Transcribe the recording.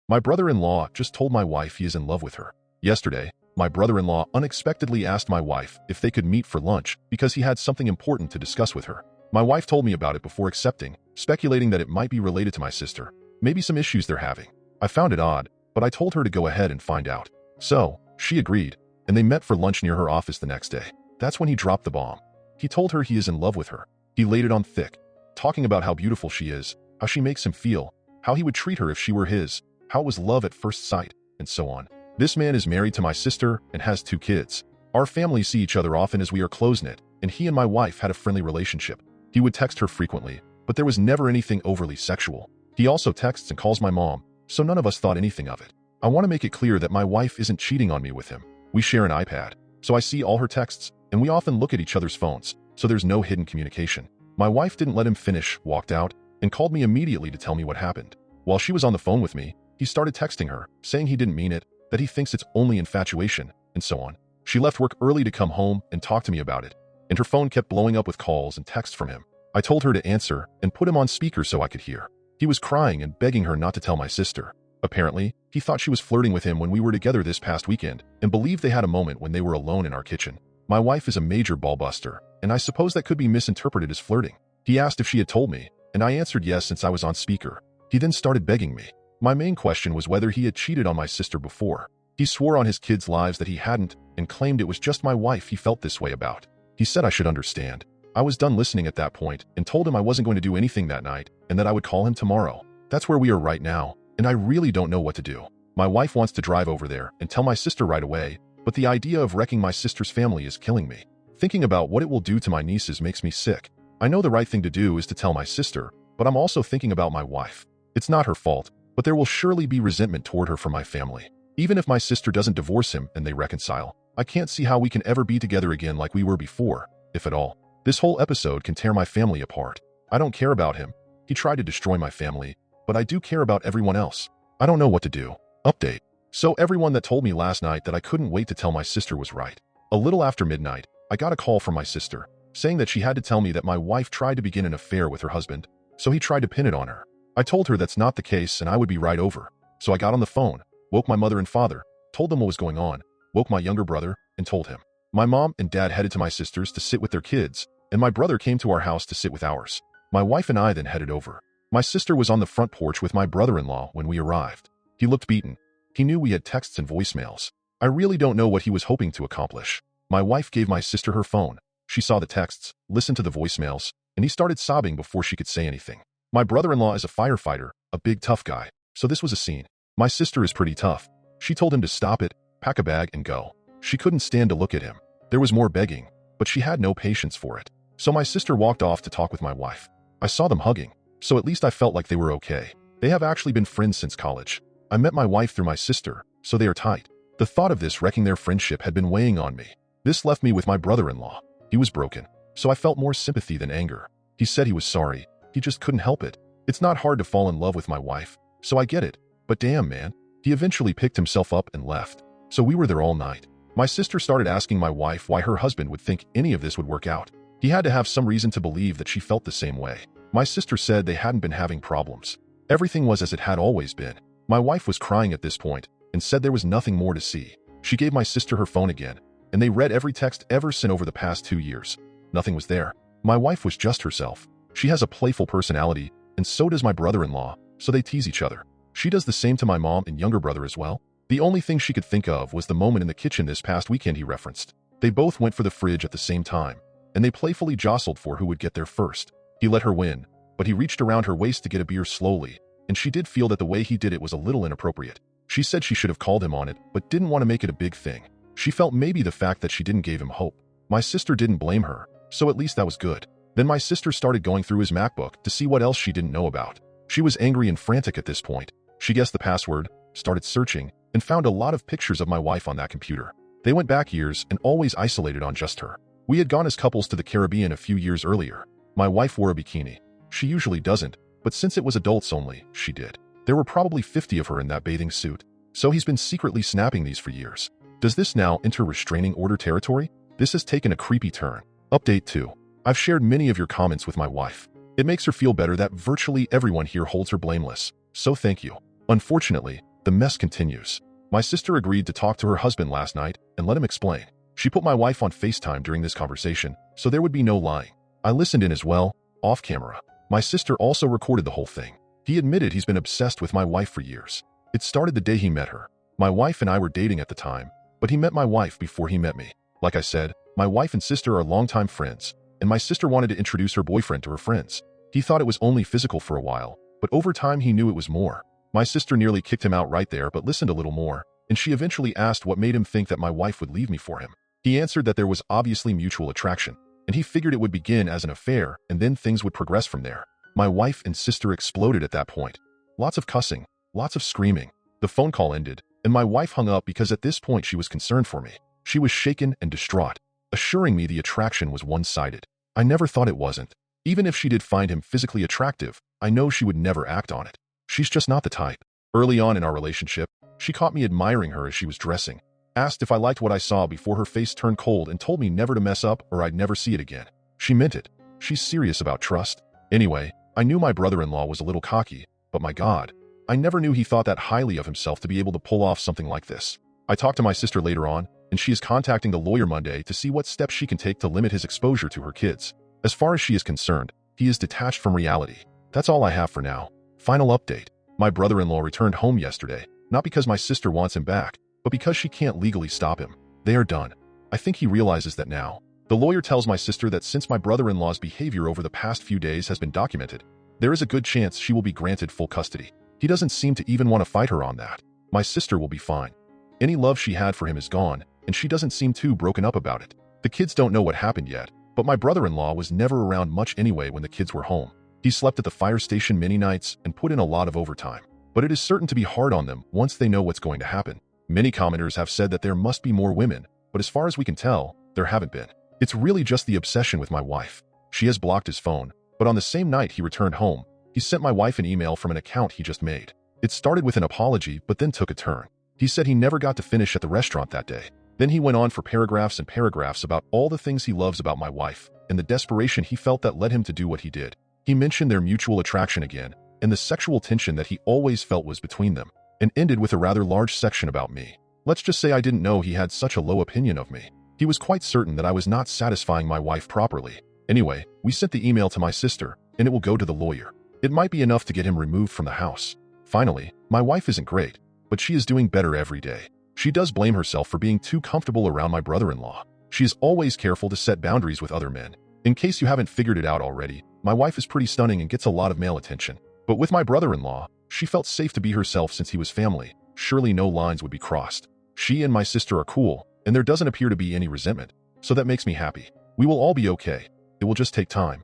My brother-in-law just told my wife he is in love with her. Yesterday, my brother-in-law unexpectedly asked my wife if they could meet for lunch because he had something important to discuss with her. My wife told me about it before accepting, speculating that it might be related to my sister, maybe some issues they're having. I found it odd, but I told her to go ahead and find out. So, she agreed, and they met for lunch near her office the next day. That's when he dropped the bomb. He told her he is in love with her. He laid it on thick, talking about how beautiful she is, how she makes him feel, how he would treat her if she were his, how it was love at first sight, and so on. This man is married to my sister and has 2 kids. Our families see each other often as we are close-knit, and he and my wife had a friendly relationship. He would text her frequently, but there was never anything overly sexual. He also texts and calls my mom, so none of us thought anything of it. I want to make it clear that my wife isn't cheating on me with him. We share an iPad, so I see all her texts, and we often look at each other's phones, so there's no hidden communication. My wife didn't let him finish, walked out, and called me immediately to tell me what happened. While she was on the phone with me, he started texting her, saying he didn't mean it, that he thinks it's only infatuation, and so on. She left work early to come home and talk to me about it, and her phone kept blowing up with calls and texts from him. I told her to answer and put him on speaker so I could hear. He was crying and begging her not to tell my sister. Apparently, he thought she was flirting with him when we were together this past weekend and believed they had a moment when they were alone in our kitchen. My wife is a major ballbuster, and I suppose that could be misinterpreted as flirting. He asked if she had told me, and I answered yes since I was on speaker. He then started begging me. My main question was whether he had cheated on my sister before. He swore on his kids' lives that he hadn't and claimed it was just my wife he felt this way about. He said I should understand. I was done listening at that point and told him I wasn't going to do anything that night and that I would call him tomorrow. That's where we are right now, and I really don't know what to do. My wife wants to drive over there and tell my sister right away, but the idea of wrecking my sister's family is killing me. Thinking about what it will do to my nieces makes me sick. I know the right thing to do is to tell my sister, but I'm also thinking about my wife. It's not her fault, but there will surely be resentment toward her from my family. Even if my sister doesn't divorce him and they reconcile, I can't see how we can ever be together again like we were before, if at all. This whole episode can tear my family apart. I don't care about him. He tried to destroy my family, but I do care about everyone else. I don't know what to do. Update. So everyone that told me last night that I couldn't wait to tell my sister was right. A little after midnight, I got a call from my sister, saying that she had to tell me that my wife tried to begin an affair with her husband, so he tried to pin it on her. I told her that's not the case and I would be right over. So I got on the phone, woke my mother and father, told them what was going on, woke my younger brother, and told him. My mom and dad headed to my sister's to sit with their kids, and my brother came to our house to sit with ours. My wife and I then headed over. My sister was on the front porch with my brother-in-law when we arrived. He looked beaten. He knew we had texts and voicemails. I really don't know what he was hoping to accomplish. My wife gave my sister her phone. She saw the texts, listened to the voicemails, and he started sobbing before she could say anything. My brother-in-law is a firefighter, a big tough guy, so this was a scene. My sister is pretty tough. She told him to stop it, pack a bag, and go. She couldn't stand to look at him. There was more begging, but she had no patience for it. So my sister walked off to talk with my wife. I saw them hugging, so at least I felt like they were okay. They have actually been friends since college. I met my wife through my sister, so they are tight. The thought of this wrecking their friendship had been weighing on me. This left me with my brother-in-law. He was broken, so I felt more sympathy than anger. He said he was sorry. He just couldn't help it. It's not hard to fall in love with my wife, so I get it. But damn, man. He eventually picked himself up and left. So we were there all night. My sister started asking my wife why her husband would think any of this would work out. He had to have some reason to believe that she felt the same way. My sister said they hadn't been having problems. Everything was as it had always been. My wife was crying at this point and said there was nothing more to see. She gave my sister her phone again, and they read every text ever sent over the past 2 years. Nothing was there. My wife was just herself. She has a playful personality, and so does my brother-in-law, so they tease each other. She does the same to my mom and younger brother as well. The only thing she could think of was the moment in the kitchen this past weekend he referenced. They both went for the fridge at the same time, and they playfully jostled for who would get there first. He let her win, but he reached around her waist to get a beer slowly, and she did feel that the way he did it was a little inappropriate. She said she should have called him on it, but didn't want to make it a big thing. She felt maybe the fact that she didn't give him hope. My sister didn't blame her, so at least that was good. Then my sister started going through his MacBook to see what else she didn't know about. She was angry and frantic at this point. She guessed the password, started searching, and found a lot of pictures of my wife on that computer. They went back years and always isolated on just her. We had gone as couples to the Caribbean a few years earlier. My wife wore a bikini. She usually doesn't, but since it was adults only, she did. There were probably 50 of her in that bathing suit. So he's been secretly snapping these for years. Does this now enter restraining order territory? This has taken a creepy turn. Update 2. I've shared many of your comments with my wife. It makes her feel better that virtually everyone here holds her blameless. So thank you. Unfortunately, The mess continues. My sister agreed to talk to her husband last night and let him explain. She put my wife on FaceTime during this conversation, so there would be no lying. I listened in as well, off camera. My sister also recorded the whole thing. He admitted he's been obsessed with my wife for years. It started the day he met her. My wife and I were dating at the time, but he met my wife before he met me. Like I said, my wife and sister are longtime friends, and my sister wanted to introduce her boyfriend to her friends. He thought it was only physical for a while, but over time he knew it was more. My sister nearly kicked him out right there but listened a little more, and she eventually asked what made him think that my wife would leave me for him. He answered that there was obviously mutual attraction, and he figured it would begin as an affair and then things would progress from there. My wife and sister exploded at that point. Lots of cussing, lots of screaming. The phone call ended, and my wife hung up because at this point she was concerned for me. She was shaken and distraught, assuring me the attraction was one-sided. I never thought it wasn't. Even if she did find him physically attractive, I know she would never act on it. She's just not the type. Early on in our relationship, she caught me admiring her as she was dressing, asked if I liked what I saw before her face turned cold and told me never to mess up or I'd never see it again. She meant it. She's serious about trust. Anyway, I knew my brother-in-law was a little cocky, but my God, I never knew he thought that highly of himself to be able to pull off something like this. I talked to my sister later on, and she is contacting the lawyer Monday to see what steps she can take to limit his exposure to her kids. As far as she is concerned, he is detached from reality. That's all I have for now. Final update. My brother-in-law returned home yesterday, not because my sister wants him back, but because she can't legally stop him. They are done. I think he realizes that now. The lawyer tells my sister that since my brother-in-law's behavior over the past few days has been documented, there is a good chance she will be granted full custody. He doesn't seem to even want to fight her on that. My sister will be fine. Any love she had for him is gone, and she doesn't seem too broken up about it. The kids don't know what happened yet, but my brother-in-law was never around much anyway when the kids were home. He slept at the fire station many nights and put in a lot of overtime. But it is certain to be hard on them once they know what's going to happen. Many commenters have said that there must be more women, but as far as we can tell, there haven't been. It's really just the obsession with my wife. She has blocked his phone, but on the same night he returned home, he sent my wife an email from an account he just made. It started with an apology but then took a turn. He said he never got to finish at the restaurant that day. Then he went on for paragraphs and paragraphs about all the things he loves about my wife and the desperation he felt that led him to do what he did. He mentioned their mutual attraction again and the sexual tension that he always felt was between them, and ended with a rather large section about me. Let's just say I didn't know he had such a low opinion of me. He was quite certain that I was not satisfying my wife properly. Anyway, we sent the email to my sister, and it will go to the lawyer. It might be enough to get him removed from the house. Finally, my wife isn't great, but she is doing better every day. She does blame herself for being too comfortable around my brother-in-law. She is always careful to set boundaries with other men. In case you haven't figured it out already, my wife is pretty stunning and gets a lot of male attention. But with my brother-in-law, she felt safe to be herself since he was family. Surely no lines would be crossed. She and my sister are cool, and there doesn't appear to be any resentment. So that makes me happy. We will all be okay. It will just take time.